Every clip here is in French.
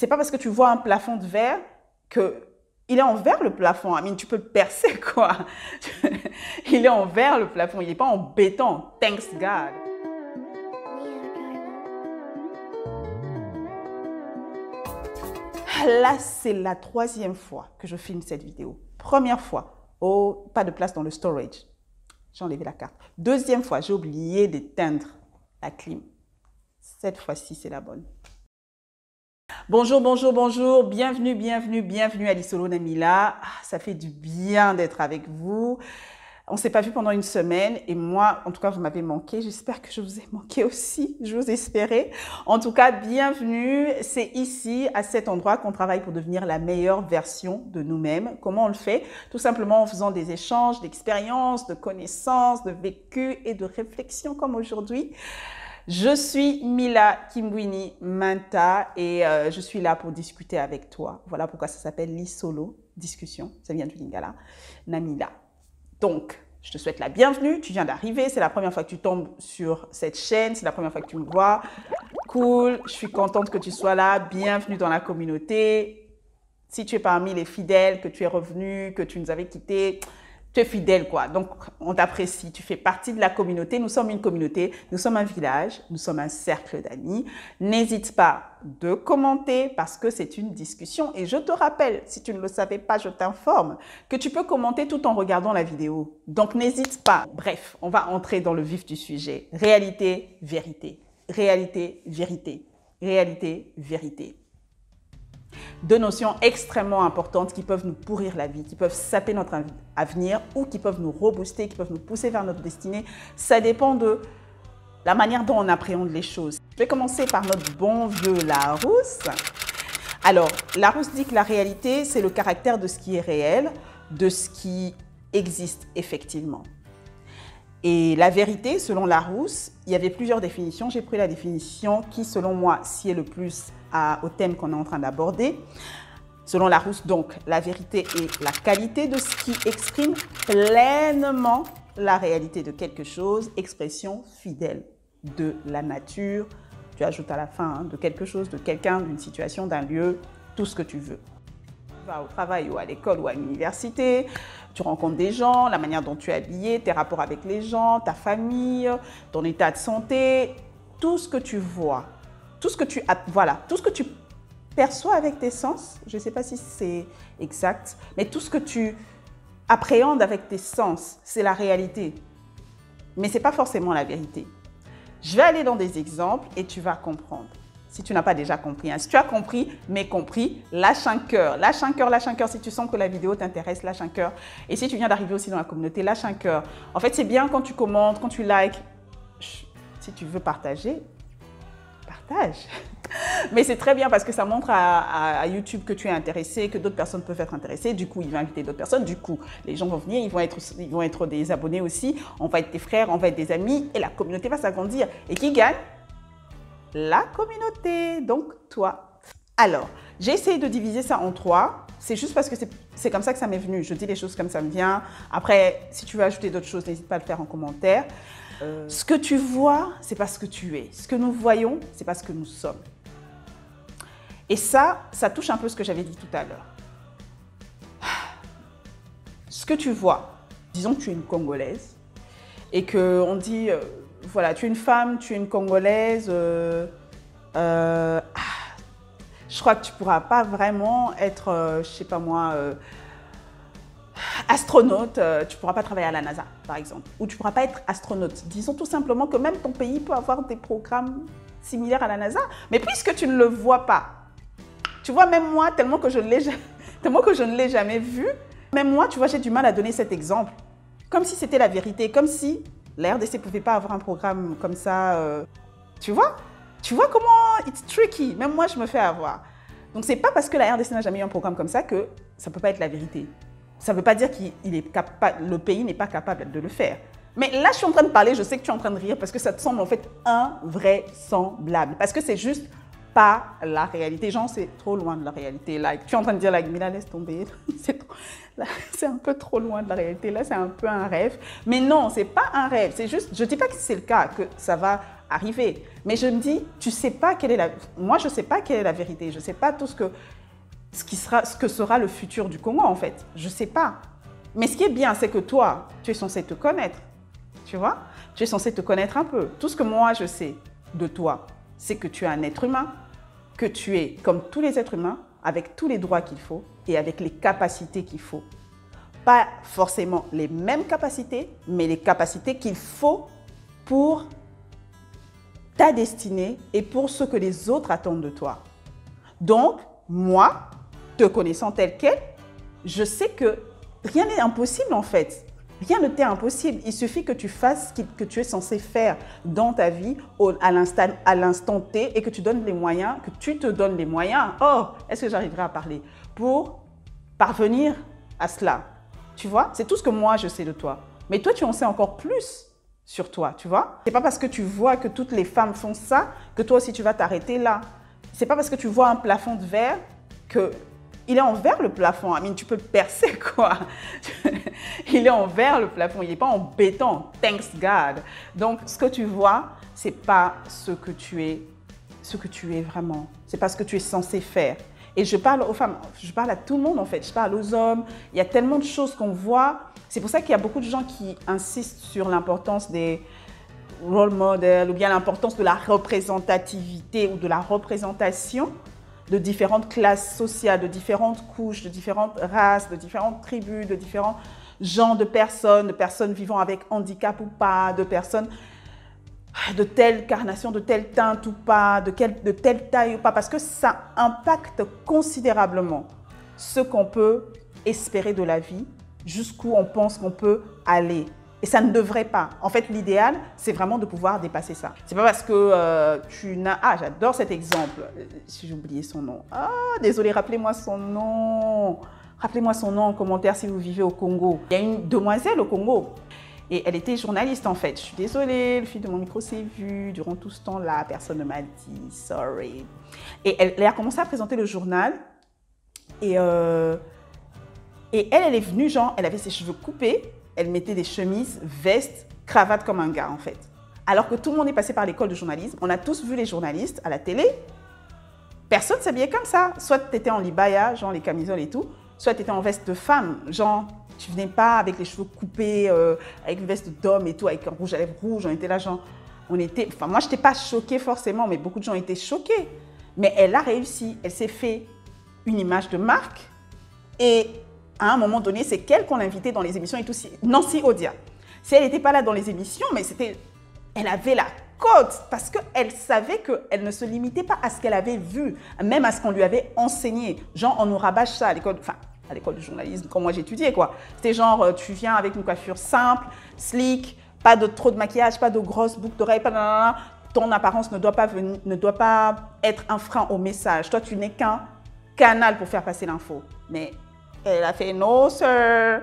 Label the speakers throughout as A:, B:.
A: c'est pas parce que tu vois un plafond de verre que il est en verre le plafond. I mean, tu peux percer quoi. Il est en verre le plafond, il n'est pas en béton. Thanks God. Là, c'est la 3e fois que je filme cette vidéo. Première fois, oh, pas de place dans le storage. J'ai enlevé la carte. 2e fois, j'ai oublié d'éteindre la clim. Cette fois-ci, c'est la bonne. Bonjour, bonjour, bonjour. Bienvenue, bienvenue, bienvenue à l'Isolo Namila. Ça fait du bien d'être avec vous. On ne s'est pas vu pendant une semaine et moi, en tout cas, vous m'avez manqué. J'espère que je vous ai manqué aussi. Je vous espérais. En tout cas, bienvenue. C'est ici, à cet endroit, qu'on travaille pour devenir la meilleure version de nous-mêmes. Comment on le fait? Tout simplement en faisant des échanges d'expériences, de connaissances, de vécus et de réflexions comme aujourd'hui. Je suis Mila Kimbwini Manta et je suis là pour discuter avec toi. Voilà pourquoi ça s'appelle l'Isolo Discussion. Ça vient du Lingala, Namila. Donc, je te souhaite la bienvenue. Tu viens d'arriver. C'est la première fois que tu tombes sur cette chaîne. C'est la première fois que tu me vois. Cool. Je suis contente que tu sois là. Bienvenue dans la communauté. Si tu es parmi les fidèles, que tu es revenu, que tu nous avais quittés, tu es fidèle, quoi. Donc, on t'apprécie. Tu fais partie de la communauté. Nous sommes une communauté. Nous sommes un village. Nous sommes un cercle d'amis. N'hésite pas de commenter parce que c'est une discussion. Et je te rappelle, si tu ne le savais pas, je t'informe que tu peux commenter tout en regardant la vidéo. Donc, n'hésite pas. Bref, on va entrer dans le vif du sujet. Réalité, vérité. Réalité, vérité. Réalité, vérité. 2 notions extrêmement importantes qui peuvent nous pourrir la vie, qui peuvent saper notre avenir ou qui peuvent nous rebooster, qui peuvent nous pousser vers notre destinée. Ça dépend de la manière dont on appréhende les choses. Je vais commencer par notre bon vieux Larousse. Alors, Larousse dit que la réalité, c'est le caractère de ce qui est réel, de ce qui existe effectivement. Et la vérité, selon Larousse, il y avait plusieurs définitions. J'ai pris la définition qui, selon moi, sied le plus au thème qu'on est en train d'aborder. Selon Larousse, donc, la vérité est la qualité de ce qui exprime pleinement la réalité de quelque chose, expression fidèle de la nature. Tu ajoutes à la fin de quelque chose, de quelqu'un, d'une situation, d'un lieu, tout ce que tu veux. Tu vas au travail ou à l'école ou à l'université, tu rencontres des gens, la manière dont tu es habillé, tes rapports avec les gens, ta famille, ton état de santé, tout ce que tu vois, tout ce que tu perçois avec tes sens, je ne sais pas si c'est exact, mais tout ce que tu appréhendes avec tes sens, c'est la réalité. Mais ce n'est pas forcément la vérité. Je vais aller dans des exemples et tu vas comprendre. Si tu n'as pas déjà compris, hein. Si tu as compris, mais compris, lâche un cœur. Lâche un cœur, lâche un cœur. Si tu sens que la vidéo t'intéresse, lâche un cœur. Et si tu viens d'arriver aussi dans la communauté, lâche un cœur. En fait, c'est bien quand tu commentes, quand tu likes. Si tu veux partager, partage. Mais c'est très bien parce que ça montre à YouTube que tu es intéressé, que d'autres personnes peuvent être intéressées. Du coup, il va inviter d'autres personnes. Du coup, les gens vont venir, ils vont être des abonnés aussi. On va être tes frères, on va être des amis et la communauté va s'agrandir. Et qui gagne? La communauté, donc toi. Alors, j'ai essayé de diviser ça en 3. C'est juste parce que c'est comme ça que ça m'est venu. Je dis les choses comme ça me vient. Après, si tu veux ajouter d'autres choses, n'hésite pas à le faire en commentaire. Ce que tu vois, c'est pas ce que tu es. Ce que nous voyons, c'est pas ce que nous sommes. Et ça touche un peu ce que j'avais dit tout à l'heure. Ce que tu vois, disons que tu es une Congolaise et qu'on dit... voilà, tu es une femme, tu es une Congolaise, je crois que tu ne pourras pas vraiment être, je sais pas moi, astronaute, tu ne pourras pas travailler à la NASA, par exemple, ou tu ne pourras pas être astronaute. Disons tout simplement que même ton pays peut avoir des programmes similaires à la NASA, mais puisque tu ne le vois pas, tu vois, même moi, tellement que je ne l'ai jamais vu, même moi, tu vois, j'ai du mal à donner cet exemple, comme si c'était la vérité, comme si... La RDC ne pouvait pas avoir un programme comme ça. Tu vois comment it's tricky. Même moi, je me fais avoir. Donc, ce n'est pas parce que la RDC n'a jamais eu un programme comme ça que ça ne peut pas être la vérité. Ça ne veut pas dire que le pays n'est pas capable de le faire. Mais là, je suis en train de parler, je sais que tu es en train de rire parce que ça te semble en fait invraisemblable. Parce que c'est juste pas la réalité. Genre, c'est trop loin de la réalité. Like, tu es en train de dire, like, Mila, laisse tomber. C'est un peu trop loin de la réalité. Là, c'est un peu un rêve. Mais non, c'est pas un rêve. C'est juste, je dis pas que c'est le cas, que ça va arriver. Mais je me dis, tu sais pas quelle est la... Moi, je ne sais pas quelle est la vérité. Je ne sais pas tout ce que sera le futur du Congo, en fait. Je ne sais pas. Mais ce qui est bien, c'est que toi, tu es censé te connaître. Tu vois? Tu es censé te connaître un peu. Tout ce que moi, je sais de toi, c'est que tu es un être humain, que tu es comme tous les êtres humains, avec tous les droits qu'il faut et avec les capacités qu'il faut. Pas forcément les mêmes capacités, mais les capacités qu'il faut pour ta destinée et pour ce que les autres attendent de toi. Donc, moi, te connaissant tel quel, je sais que rien n'est impossible en fait. Rien ne t'est impossible. Il suffit que tu fasses ce que tu es censé faire dans ta vie à l'instant T et que tu donnes les moyens, que tu te donnes les moyens. Oh, est-ce que j'arriverai à parler pour parvenir à cela? Tu vois, c'est tout ce que moi je sais de toi. Mais toi, tu en sais encore plus sur toi, tu vois. C'est pas parce que tu vois que toutes les femmes font ça que toi aussi tu vas t'arrêter là. C'est pas parce que tu vois un plafond de verre que il est en verre le plafond. I mean, tu peux percer quoi. Il est en verre le plafond, il n'est pas en béton. Thanks God. Donc, ce que tu vois, c'est pas ce que tu es vraiment. C'est pas ce que tu es censé faire. Et je parle aux femmes, je parle à tout le monde en fait, je parle aux hommes. Il y a tellement de choses qu'on voit. C'est pour ça qu'il y a beaucoup de gens qui insistent sur l'importance des role models ou bien l'importance de la représentativité ou de la représentation de différentes classes sociales, de différentes couches, de différentes races, de différentes tribus, de différents genres de personnes vivant avec handicap ou pas, de personnes de telle carnation, de telle teinte ou pas, de telle taille ou pas, parce que ça impacte considérablement ce qu'on peut espérer de la vie, jusqu'où on pense qu'on peut aller. Et ça ne devrait pas. En fait, l'idéal, c'est vraiment de pouvoir dépasser ça. C'est pas parce que tu n'as... Ah, j'adore cet exemple. Si j'ai oublié son nom. Ah, désolé, rappelez-moi son nom. Rappelez-moi son nom en commentaire si vous vivez au Congo. Il y a une demoiselle au Congo. Et elle était journaliste en fait. Je suis désolée, le fil de mon micro s'est vu. Durant tout ce temps-là, personne ne m'a dit « sorry ». Et elle a commencé à présenter le journal. Et elle est venue, genre, elle avait ses cheveux coupés. Elle mettait des chemises, vestes, cravate comme un gars en fait. Alors que tout le monde est passé par l'école de journalisme. On a tous vu les journalistes à la télé. Personne ne s'habillait comme ça. Soit tu étais en libaya, genre les camisoles et tout. Soit tu étais en veste de femme, genre... Tu venais pas avec les cheveux coupés, avec une veste d'homme et tout, avec un rouge à lèvres rouge. On était là, genre, enfin, moi, je n'étais pas choquée forcément, mais beaucoup de gens étaient choqués. Mais elle a réussi. Elle s'est fait une image de marque. Et à un moment donné, c'est qu'elle qu'on invitait dans les émissions et tout. Nancy Odia. Si elle n'était pas là dans les émissions, mais elle avait la cote parce qu'elle savait qu'elle ne se limitait pas à ce qu'elle avait vu, même à ce qu'on lui avait enseigné. Genre, on nous rabâche ça à l'école. Enfin, à l'école de journalisme, quand moi j'étudiais quoi. C'était genre, tu viens avec une coiffure simple, slick, pas de trop de maquillage, pas de grosses boucles d'oreilles, pas de... Ton apparence ne doit pas être un frein au message. Toi, tu n'es qu'un canal pour faire passer l'info. Mais elle a fait « No, sir ».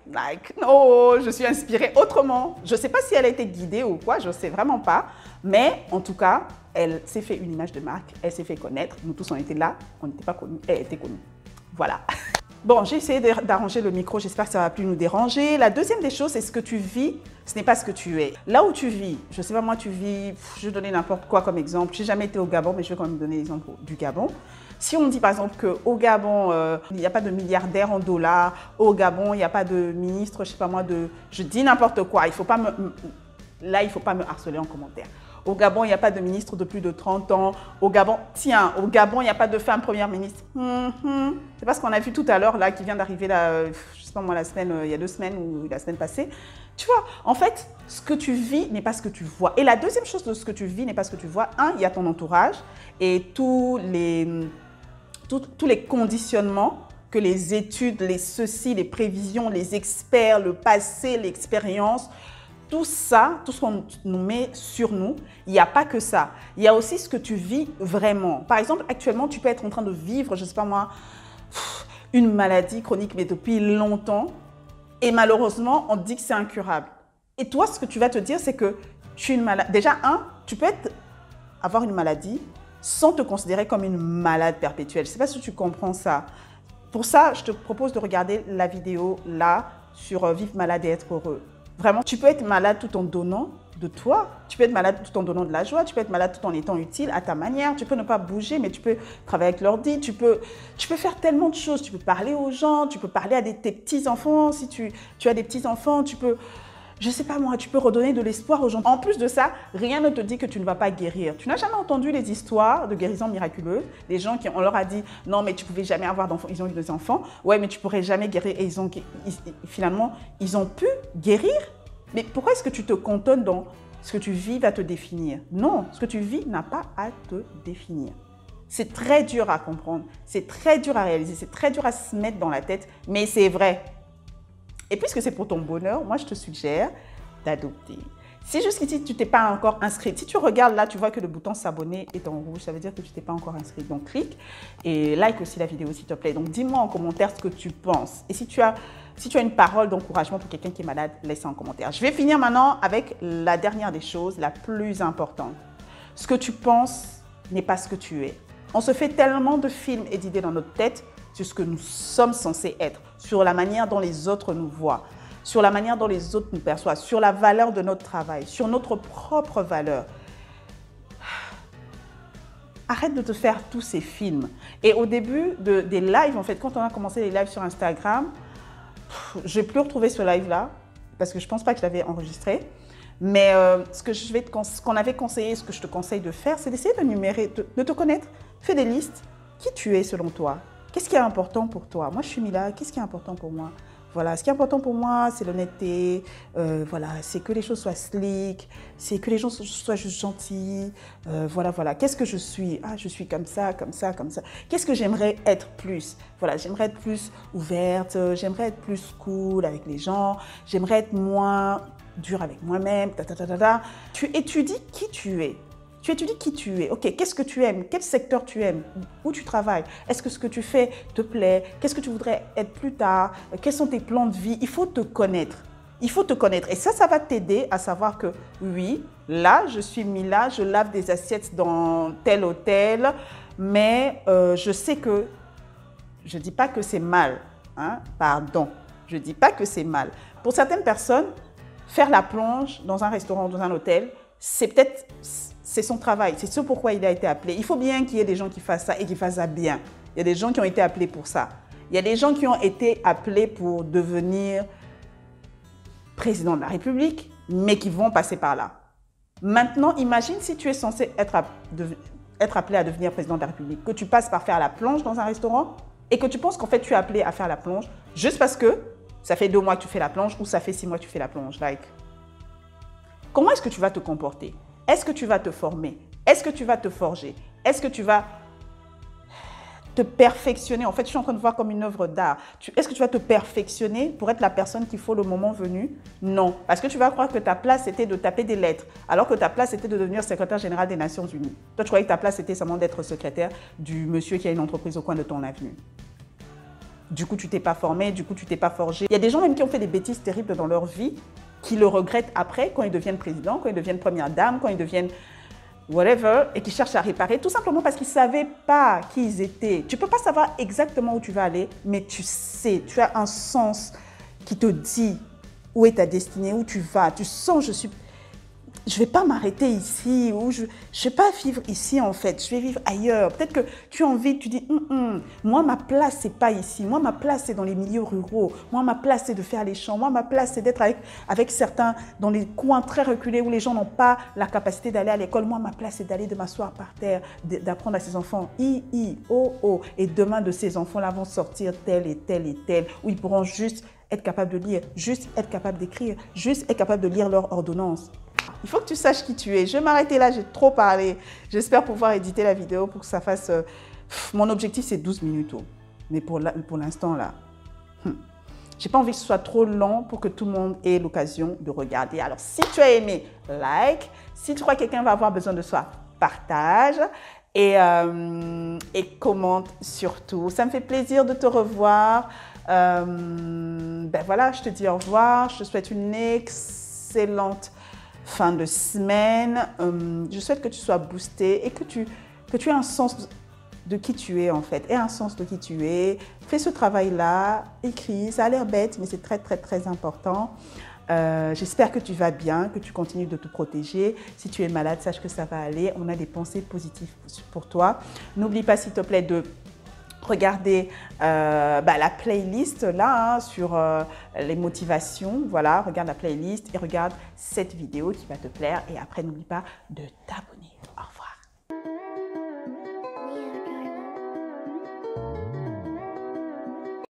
A: Like, no, je suis inspirée autrement. Je ne sais pas si elle a été guidée ou quoi, je ne sais vraiment pas. Mais en tout cas, elle s'est fait une image de marque, elle s'est fait connaître. Nous tous, on était là, on n'était pas connus, elle était connue. Voilà. Bon, j'ai essayé d'arranger le micro, j'espère que ça ne va plus nous déranger. La deuxième des choses, c'est ce que tu vis, ce n'est pas ce que tu es. Là où tu vis, je ne sais pas moi, tu vis, je vais donner n'importe quoi comme exemple. Je n'ai jamais été au Gabon, mais je vais quand même donner l'exemple du Gabon. Si on dit par exemple qu'au Gabon, il n'y a pas de milliardaire en dollars, au Gabon, il n'y a pas de ministre, je ne sais pas moi, je dis n'importe quoi, il ne faut pas là, il ne faut pas me harceler en commentaire. Au Gabon, il n'y a pas de ministre de plus de 30 ans. Au Gabon, tiens, au Gabon, il n'y a pas de femme première ministre. C'est pas ce qu'on a vu tout à l'heure, là, qui vient d'arriver, là, je sais pas moi, il y a 2 semaines ou la semaine passée. Tu vois, en fait, ce que tu vis n'est pas ce que tu vois. Et la deuxième chose de ce que tu vis n'est pas ce que tu vois. Il y a ton entourage et tous les conditionnements que les études, les ceci, les prévisions, les experts, le passé, l'expérience, tout ça, tout ce qu'on nous met sur nous, il n'y a pas que ça. Il y a aussi ce que tu vis vraiment. Par exemple, actuellement, tu peux être en train de vivre, je ne sais pas moi, une maladie chronique, mais depuis longtemps. Et malheureusement, on te dit que c'est incurable. Et toi, ce que tu vas te dire, c'est que tu es une malade. Déjà, tu peux avoir une maladie sans te considérer comme une malade perpétuelle. Je ne sais pas si tu comprends ça. Pour ça, je te propose de regarder la vidéo là sur Vivre malade et être heureux. Vraiment, tu peux être malade tout en donnant de toi. Tu peux être malade tout en donnant de la joie, tu peux être malade tout en étant utile à ta manière, tu peux ne pas bouger, mais tu peux travailler avec l'ordi, tu peux faire tellement de choses. Tu peux parler aux gens, tu peux parler à tes petits-enfants. Si tu as des petits-enfants, tu peux, je ne sais pas moi, tu peux redonner de l'espoir aux gens. En plus de ça, rien ne te dit que tu ne vas pas guérir. Tu n'as jamais entendu les histoires de guérison miraculeuse, des gens qui, on leur a dit, non mais tu ne pouvais jamais avoir d'enfants, ils ont eu des enfants, ouais mais tu ne pourrais jamais guérir, et finalement, ils ont pu guérir. Mais pourquoi est-ce que tu te cantonnes dans ce que tu vis va te définir? Non, ce que tu vis n'a pas à te définir. C'est très dur à comprendre, c'est très dur à réaliser, c'est très dur à se mettre dans la tête, mais c'est vrai. Et puisque c'est pour ton bonheur, moi je te suggère d'adopter. Si jusqu'ici tu t'es pas encore inscrit, si tu regardes là, tu vois que le bouton s'abonner est en rouge, ça veut dire que tu t'es pas encore inscrit. Donc clique et like aussi la vidéo s'il te plaît. Donc dis-moi en commentaire ce que tu penses. Et si tu as une parole d'encouragement pour quelqu'un qui est malade, laisse-la en commentaire. Je vais finir maintenant avec la dernière des choses, la plus importante. Ce que tu penses n'est pas ce que tu es. On se fait tellement de films et d'idées dans notre tête sur ce que nous sommes censés être, sur la manière dont les autres nous voient, sur la manière dont les autres nous perçoivent, sur la valeur de notre travail, sur notre propre valeur. Arrête de te faire tous ces films. Et au début des lives, en fait, quand on a commencé les lives sur Instagram, je n'ai plus retrouvé ce live-là, parce que je ne pense pas que je l'avais enregistré. Mais ce qu'on avait conseillé, ce que je te conseille de faire, c'est d'essayer de te connaître. Fais des listes. Qui tu es selon toi? Qu'est-ce qui est important pour toi? Moi, je suis Mila. Qu'est-ce qui est important pour moi? Voilà, ce qui est important pour moi, c'est l'honnêteté. Voilà, c'est que les choses soient slick. C'est que les gens soient juste gentils. Voilà. Qu'est-ce que je suis? Ah, je suis comme ça, comme ça, comme ça. Qu'est-ce que j'aimerais être plus? Voilà, j'aimerais être plus ouverte. J'aimerais être plus cool avec les gens. J'aimerais être moins dure avec moi-même. Tu étudies qui tu es. Tu étudies qui tu es. Ok, qu'est-ce que tu aimes? Quel secteur tu aimes? Où tu travailles? Est-ce que ce que tu fais te plaît? Qu'est-ce que tu voudrais être plus tard? Quels sont tes plans de vie? Il faut te connaître. Il faut te connaître. Et ça va t'aider à savoir que oui, là, je suis Mila, je lave des assiettes dans tel hôtel, mais je sais que, je ne dis pas que c'est mal, hein, pardon, je ne dis pas que c'est mal. Pour certaines personnes, faire la plonge dans un restaurant, dans un hôtel, c'est son travail, c'est ce pourquoi il a été appelé. Il faut bien qu'il y ait des gens qui fassent ça et qui fassent ça bien. Il y a des gens qui ont été appelés pour ça. Il y a des gens qui ont été appelés pour devenir président de la République, mais qui vont passer par là. Maintenant, imagine si tu es censé être appelé à devenir président de la République, que tu passes par faire la plonge dans un restaurant et que tu penses qu'en fait tu es appelé à faire la plonge juste parce que ça fait 2 mois que tu fais la plonge ou ça fait 6 mois que tu fais la plonge. Comment est-ce que tu vas te comporter? Est-ce que tu vas te former? Est-ce que tu vas te forger? Est-ce que tu vas te perfectionner? En fait, je suis en train de voir comme une œuvre d'art. Est-ce que tu vas te perfectionner pour être la personne qu'il faut le moment venu? Non. Parce que tu vas croire que ta place, c'était de taper des lettres, alors que ta place, c'était de devenir secrétaire général des Nations Unies. Toi, tu croyais que ta place, c'était seulement d'être secrétaire du monsieur qui a une entreprise au coin de ton avenue. Du coup, tu t'es pas formé, du coup, tu t'es pas forgé. Il y a des gens même qui ont fait des bêtises terribles dans leur vie, qui le regrettent après, quand ils deviennent président, quand ils deviennent première dame, quand ils deviennent whatever, et qui cherchent à réparer, tout simplement parce qu'ils ne savaient pas qui ils étaient. Tu ne peux pas savoir exactement où tu vas aller, mais tu sais, tu as un sens qui te dit où est ta destinée, où tu vas. Tu sens, je ne vais pas m'arrêter ici, ou je ne vais pas vivre ici en fait, je vais vivre ailleurs. Peut-être que tu as envie, tu dis, moi ma place c'est pas ici, moi ma place c'est dans les milieux ruraux, moi ma place c'est de faire les champs, moi ma place c'est d'être avec certains dans les coins très reculés où les gens n'ont pas la capacité d'aller à l'école, moi ma place c'est d'aller de m'asseoir par terre, d'apprendre à ses enfants, et demain de ces enfants-là vont sortir tel et tel et tel, où ils pourront juste être capables de lire, juste être capables d'écrire, juste être capables de lire leur ordonnance. Il faut que tu saches qui tu es. Je vais m'arrêter là, j'ai trop parlé. J'espère pouvoir éditer la vidéo pour que ça fasse... Mon objectif, c'est 12 minutes. Mais pour l'instant, là, j'ai pas envie que ce soit trop long pour que tout le monde ait l'occasion de regarder. Alors, si tu as aimé, like. Si tu crois que quelqu'un va avoir besoin de soi, partage. Et commente surtout. Ça me fait plaisir de te revoir. Voilà, je te dis au revoir. Je te souhaite une excellente fin de semaine. Je souhaite que tu sois boosté et que tu aies un sens de qui tu es en fait. Aie un sens de qui tu es. Fais ce travail-là, écris. Ça a l'air bête, mais c'est très, très, très important. J'espère que tu vas bien, que tu continues de te protéger. Si tu es malade, sache que ça va aller. On a des pensées positives pour toi. N'oublie pas, s'il te plaît, de regarder la playlist là, sur les motivations. Voilà, regarde la playlist et regarde cette vidéo qui va te plaire. Et après, n'oublie pas de t'abonner.